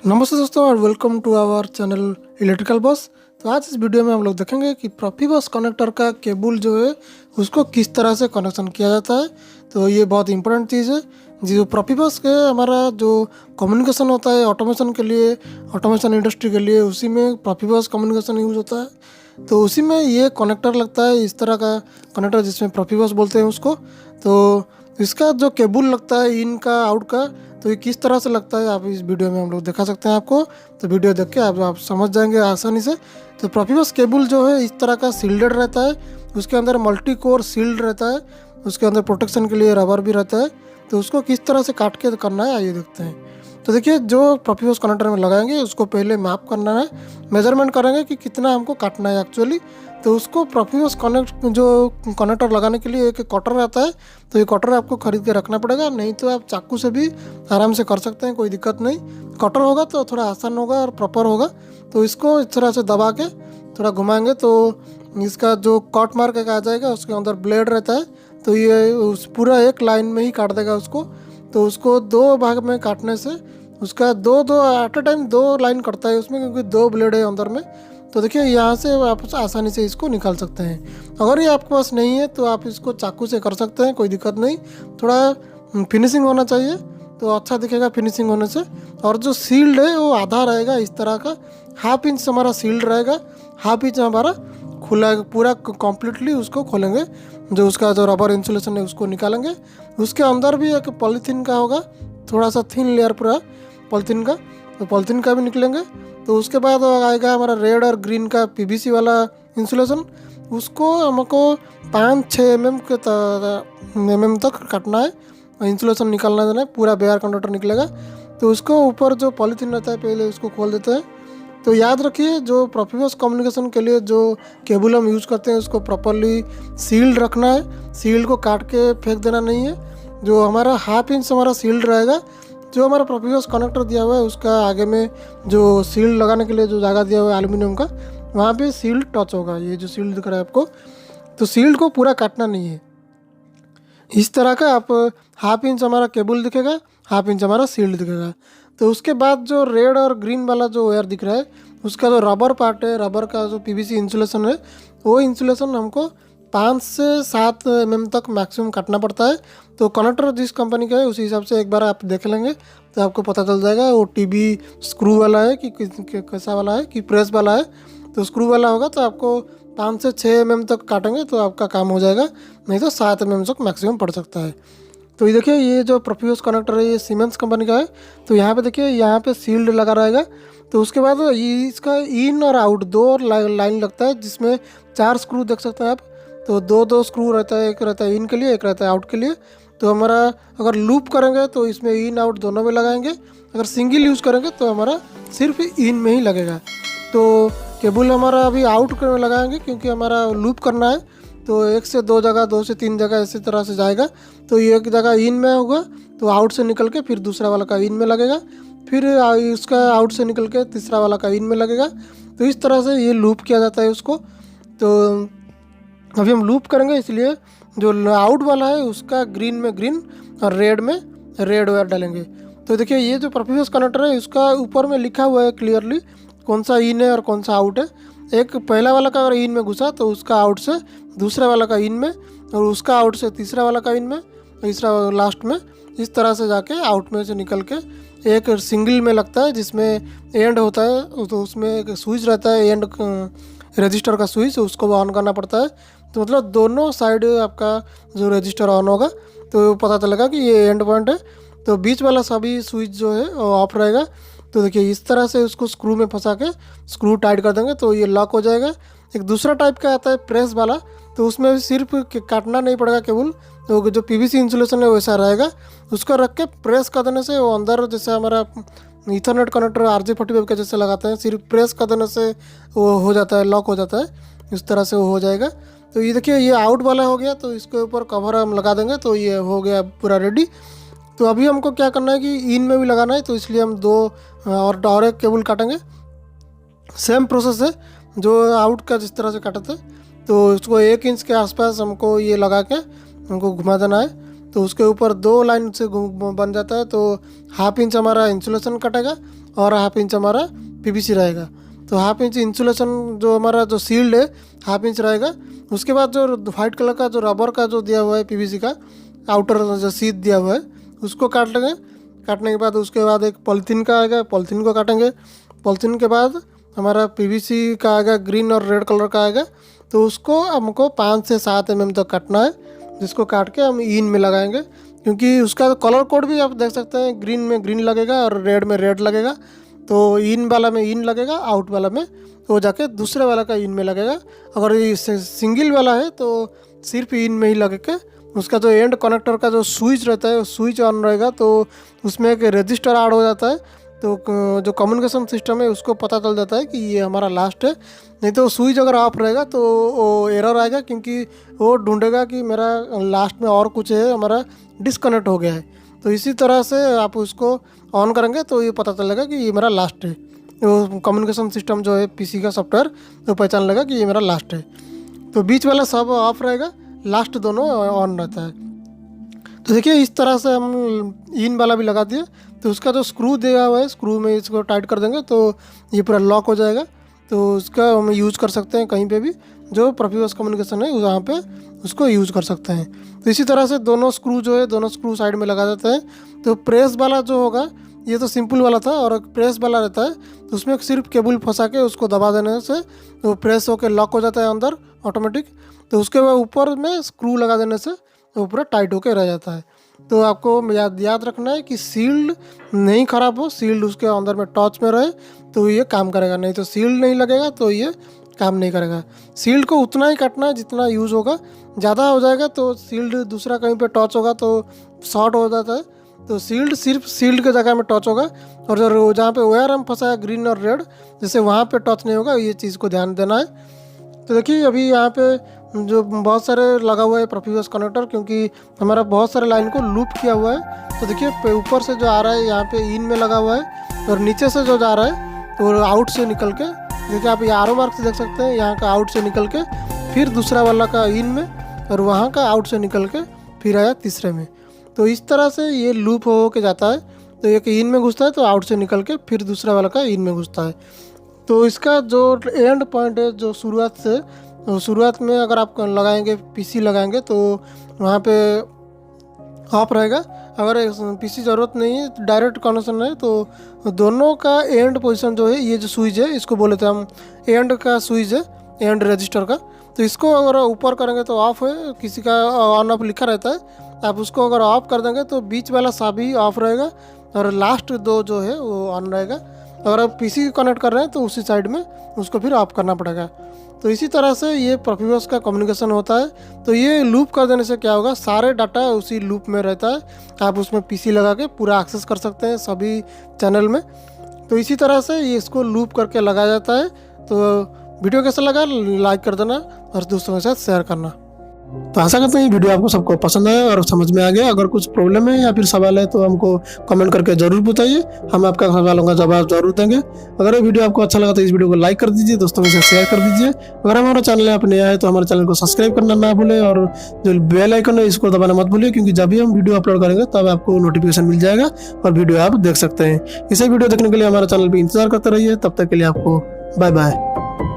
नमस्ते दोस्तों और welcome to our channel electrical bus. तो आज इस वीडियो में हम लोग देखेंगे कि प्रोफिबस कनेक्टर का केबल जो है उसको किस तरह से कनेक्शन किया जाता है। तो ये बहुत इंपॉर्टेंट चीज़ है। जो प्रोफिबस के हमारा जो कम्युनिकेशन होता है ऑटोमेशन के लिए, ऑटोमेशन इंडस्ट्री के लिए, उसी में प्रोफिबस कम्युनिकेशन यूज होता है। तो उसी में ये कनेक्टर लगता है, इस तरह का कनेक्टर जिसमें प्रोफिबस बोलते हैं उसको। तो इसका जो केबल लगता है इन का आउट का, तो ये किस तरह से लगता है आप इस वीडियो में हम लोग दिखा सकते हैं आपको। तो वीडियो देख के आप समझ जाएंगे आसानी से। तो प्रोफिबस केबल जो है इस तरह का सील्डेड रहता है, उसके अंदर मल्टी कोर सील्ड रहता है, उसके अंदर प्रोटेक्शन के लिए रबर भी रहता है। तो उसको किस तरह से काट के करना है आइए देखते हैं। तो देखिए, जो प्रोफिबस कनेक्टर में लगाएंगे उसको पहले माप करना है, मेजरमेंट करेंगे कि कितना हमको काटना है एक्चुअली। तो उसको प्रोफिबस जो कनेक्टर लगाने के लिए एक कटर आता है, तो ये कटर आपको खरीद के रखना पड़ेगा, नहीं तो आप चाकू से भी आराम से कर सकते हैं, कोई दिक्कत नहीं। कटर होगा तो थोड़ा आसान होगा और प्रॉपर होगा। तो इसको इस तरह से दबा के थोड़ा घुमाएंगे तो इसका जो कट मार्क एक आ जाएगा, उसके अंदर ब्लेड रहता है। तो ये उस पूरा एक लाइन में ही काट देगा उसको। तो उसको दो भाग में काटने से उसका दो दो एट ए टाइम दो लाइन कटता है उसमें, क्योंकि दो ब्लेड है अंदर में। तो देखिए, यहाँ से आप आसानी से इसको निकाल सकते हैं। अगर ये आपके पास नहीं है तो आप इसको चाकू से कर सकते हैं, कोई दिक्कत नहीं। थोड़ा फिनिशिंग होना चाहिए तो अच्छा दिखेगा फिनिशिंग होने से। और जो सील्ड है वो आधा रहेगा इस तरह का, हाफ इंच हमारा सील्ड रहेगा, हाफ इंच हमारा खुला, पूरा कम्प्लीटली उसको खोलेंगे। जो उसका जो रबर इंसुलेशन है उसको निकालेंगे। उसके अंदर भी एक पॉलीथीन का होगा, थोड़ा सा थिन लेयर पूरा पॉलीथीन का, तो पॉलीथीन का भी निकलेंगे। तो उसके बाद आएगा हमारा रेड और ग्रीन का पीवीसी वाला इंसुलेशन। उसको हमको 5-6 mm तक काटना है, इंसुलेशन निकालना देना है, पूरा बेयर कंडक्टर निकलेगा। तो उसको ऊपर जो पॉलीथीन रहता है पहले उसको खोल देते हैं। तो याद रखिए, जो प्रोफिबस कम्युनिकेशन के लिए जो केबल हम यूज़ करते हैं उसको प्रॉपरली सील्ड रखना है, सील्ड को काट के फेंक देना नहीं है। जो हमारा हाफ इंच हमारा सील्ड रहेगा, जो हमारा प्रोफिबस कनेक्टर दिया हुआ है उसका आगे में जो सील्ड लगाने के लिए जो जगह दिया हुआ है एल्यूमिनियम का, वहाँ पे सील्ड टच होगा। ये जो सील्ड दिख रहा है आपको, तो सील्ड को पूरा काटना नहीं है। इस तरह का आप हाफ इंच हमारा केबल दिखेगा, हाफ इंच हमारा सील्ड दिखेगा। तो उसके बाद जो रेड और ग्रीन वाला जो वायर दिख रहा है, उसका जो रबर पार्ट है, रबर का जो पीवीसी इंसुलेशन है, वो इंसुलेशन हमको 5 से 7 mm तक मैक्सिमम काटना पड़ता है। तो कनेक्टर जिस कंपनी का है उसी हिसाब से एक बार आप देख लेंगे तो आपको पता चल जाएगा वो टीबी स्क्रू वाला है कि कैसा वाला है, कि प्रेस वाला है। तो स्क्रू वाला होगा तो आपको 5 से 6 mm तक काटेंगे तो आपका काम हो जाएगा, नहीं तो 7 mm तक मैक्सिमम पड़ सकता है। तो ये देखिए, ये जो प्रोफिबस कनेक्टर है ये सीमेंस कंपनी का है। तो यहाँ पे देखिए, यहाँ पे सील्ड लगा रहेगा। तो उसके बाद ये इसका इन और आउट दो लाइन लगता है, जिसमें 4 स्क्रू देख सकते हैं आप। तो दो स्क्रू रहता है, एक रहता है इन के लिए, एक रहता है आउट के लिए। तो हमारा अगर लूप करेंगे तो इसमें इन आउट दोनों में लगाएंगे, अगर सिंगल यूज़ करेंगे तो हमारा सिर्फ इन में ही लगेगा। तो केबल हमारा अभी आउट में लगाएंगे क्योंकि हमारा लूप करना है। तो 1 से 2 जगह, 2 से 3 जगह इसी तरह से जाएगा। तो ये एक जगह इन में होगा तो आउट से निकल के फिर दूसरा वाला का इन में लगेगा, फिर इसका आउट से निकल के तीसरा वाला का इन में लगेगा। तो इस तरह से ये लूप किया जाता है उसको। तो अभी हम लूप करेंगे, इसलिए जो आउट वाला है उसका ग्रीन में ग्रीन और रेड में रेड वायर डालेंगे। तो देखिए, ये जो प्रोफिबस कनेक्टर है उसका ऊपर में लिखा हुआ है क्लियरली कौन सा इन है और कौन सा आउट है। एक पहला वाला का अगर इन में घुसा तो उसका आउट से दूसरा वाला का इन में, और उसका आउट से तीसरा वाला का इन में, तीसरा लास्ट में, इस तरह से जाके आउट में से निकल के एक सिंगल में लगता है जिसमें एंड होता है। तो उसमें एक स्विच रहता है, एंड रजिस्टर का स्विच, उसको ऑन करना पड़ता है। तो मतलब दोनों साइड आपका जो रजिस्टर ऑन होगा तो पता चलेगा कि ये एंड पॉइंट है। तो बीच वाला सभी स्विच जो है वो ऑफ रहेगा। तो देखिए, इस तरह से उसको स्क्रू में फंसा के स्क्रू टाइट कर देंगे तो ये लॉक हो जाएगा। एक दूसरा टाइप का आता है प्रेस वाला, तो उसमें भी सिर्फ काटना नहीं पड़ेगा केबल, तो जो पीवीसी इंसुलेशन है वैसा रहेगा। उसको रख के प्रेस कर देने से वो अंदर, जैसे हमारा ईथरनेट कनेक्टर RJ45 के जैसे लगाते हैं, सिर्फ प्रेस कर देने से वो हो जाता है, लॉक हो जाता है। इस तरह से वो हो जाएगा। तो ये देखिए, ये आउट वाला हो गया। तो इसके ऊपर कवर हम लगा देंगे तो ये हो गया पूरा रेडी। तो अभी हमको क्या करना है कि इन में भी लगाना है, तो इसलिए हम 2 और एक केबल काटेंगे। सेम प्रोसेस है जो आउट का जिस तरह से काटे थे। तो उसको 1 इंच के आसपास हमको ये लगा के हमको घुमा देना है। तो उसके ऊपर 2 लाइन से बन जाता है। तो ½ इंच हमारा इंसुलेशन कटेगा और ½ इंच हमारा पीवीसी रहेगा। तो ½ इंच इंसुलेशन जो हमारा जो सील्ड है ½ इंच रहेगा। उसके बाद जो वाइट कलर का जो रबर का जो दिया हुआ है पीवीसी का आउटर जो सीध दिया हुआ है उसको काट लेंगे। काटने के बाद उसके बाद एक पॉलीथीन का आएगा, पॉलीथीन को काटेंगे। पॉलीथीन के बाद हमारा पीवीसी का आएगा, ग्रीन और रेड कलर का आएगा। तो उसको हमको 5 से 7 mm तक काटना है, जिसको काट के हम इन में लगाएंगे। क्योंकि उसका कलर कोड भी आप देख सकते हैं, ग्रीन में ग्रीन लगेगा और रेड में रेड लगेगा। तो इन वाला में इन लगेगा, आउट वाला में तो जाके दूसरे वाला का इन में लगेगा। अगर ये सिंगल वाला है तो सिर्फ इन में ही लगे के उसका जो एंड कनेक्टर का जो स्विच रहता है स्विच ऑन रहेगा। तो उसमें एक रजिस्टर ऐड हो जाता है। तो जो कम्युनिकेशन सिस्टम है उसको पता चल जाता है कि ये हमारा लास्ट है। नहीं तो स्विच अगर ऑफ रहेगा तो वो एरर आएगा, क्योंकि वो ढूंढेगा कि मेरा लास्ट में और कुछ है, हमारा डिस्कनेक्ट हो गया है। तो इसी तरह से आप उसको ऑन करेंगे तो ये पता चलेगा कि ये मेरा लास्ट है। वो कम्युनिकेशन सिस्टम जो है पीसी का सॉफ्टवेयर तो पहचान लेगा कि ये मेरा लास्ट है। तो बीच वाला सब ऑफ रहेगा, लास्ट दोनों ऑन रहता है। तो देखिए इस तरह से हम इन वाला भी लगा दिए। तो उसका जो स्क्रू दिया हुआ है स्क्रू में इसको टाइट कर देंगे तो ये पूरा लॉक हो जाएगा। तो उसका हम यूज़ कर सकते हैं कहीं पे भी, जो प्रोफिबस कम्युनिकेशन है वहाँ पे उसको यूज़ कर सकते हैं। तो इसी तरह से दोनों स्क्रू जो है दोनों स्क्रू साइड में लगा देते हैं। तो प्रेस वाला जो होगा ये तो सिंपल वाला था, और प्रेस वाला रहता है तो उसमें सिर्फ केबल फंसा के उसको दबा देने से तो प्रेस होकर लॉक हो जाता है अंदर ऑटोमेटिक। तो उसके बाद ऊपर में स्क्रू लगा देने से वो पूरा टाइट होकर रह जाता है। तो आपको याद रखना है कि सील्ड नहीं ख़राब हो, सील्ड उसके अंदर में टच में रहे तो ये काम करेगा। नहीं तो सील्ड नहीं लगेगा तो ये काम नहीं करेगा। सील्ड को उतना ही काटना है जितना यूज़ होगा, ज़्यादा हो जाएगा तो सील्ड दूसरा कहीं पे टच होगा तो शॉर्ट हो जाता है। तो सील्ड सिर्फ सील्ड के जगह में टच होगा, और जो जहाँ पे वायर हम फंसा है ग्रीन और रेड जैसे वहाँ पे टच नहीं होगा, ये चीज़ को ध्यान देना है। तो देखिए अभी यहाँ पे जो बहुत सारे लगा हुआ है प्रोफिबस कनेक्टर, क्योंकि हमारा बहुत सारे लाइन को लूप किया हुआ है। तो देखिए ऊपर से जो आ रहा है यहाँ पे इन में लगा हुआ है, और नीचे से जो जा रहा है तो आउट से निकल के, देखिए आप ये आरो मार्क से देख सकते हैं, यहाँ का आउट से निकल के फिर दूसरा वाला का इन में, और वहाँ का आउट से निकल के फिर आया तीसरे में। तो इस तरह से ये लूप हो के जाता है। तो एक इन में घुसता है तो आउट से निकल के फिर दूसरा वाला का इन में घुसता है। तो इसका जो एंड पॉइंट है जो शुरुआत से, तो शुरुआत में अगर आप लगाएंगे पीसी लगाएंगे तो वहाँ पे ऑफ रहेगा। अगर पीसी ज़रूरत नहीं है डायरेक्ट कनेक्शन है तो दोनों का एंड पोजीशन जो है, ये जो स्विच है इसको बोले थे हम एंड का स्विच है, एंड रजिस्टर का। तो इसको अगर ऊपर करेंगे तो ऑफ है, किसी का ऑन ऑफ लिखा रहता है। आप उसको अगर ऑफ कर देंगे तो बीच वाला सभी ऑफ रहेगा और लास्ट 2 जो है वो ऑन रहेगा। अगर आप पीसी कनेक्ट कर रहे हैं तो उसी साइड में उसको फिर ऑफ करना पड़ेगा। तो इसी तरह से ये प्रोफिबस का कम्युनिकेशन होता है। तो ये लूप कर देने से क्या होगा, सारे डाटा उसी लूप में रहता है। आप उसमें पीसी लगा के पूरा एक्सेस कर सकते हैं सभी चैनल में। तो इसी तरह से ये इसको लूप करके लगाया जाता है। तो वीडियो कैसा लगा लाइक कर देना और दोस्तों के साथ शेयर करना। तो आशा करते हैं ये वीडियो आपको सबको पसंद आया और समझ में आ गया। अगर कुछ प्रॉब्लम है या फिर सवाल है तो हमको कमेंट करके ज़रूर बताइए, हम आपका सवालों का जवाब जरूर देंगे। अगर ये वीडियो आपको अच्छा लगा तो इस वीडियो को लाइक कर दीजिए, दोस्तों के साथ शेयर कर दीजिए। अगर हमारा चैनल आप नया है तो हमारे चैनल को सब्सक्राइब करना ना भूलें, और जो बेल आइकन है इसको दबाना मत भूलिए, क्योंकि जब भी हम वीडियो अपलोड करेंगे तब आपको नोटिफिकेशन मिल जाएगा और वीडियो आप देख सकते हैं। इसे वीडियो देखने के लिए हमारे चैनल पर इंतजार करते रहिए। तब तक के लिए आपको बाय बाय।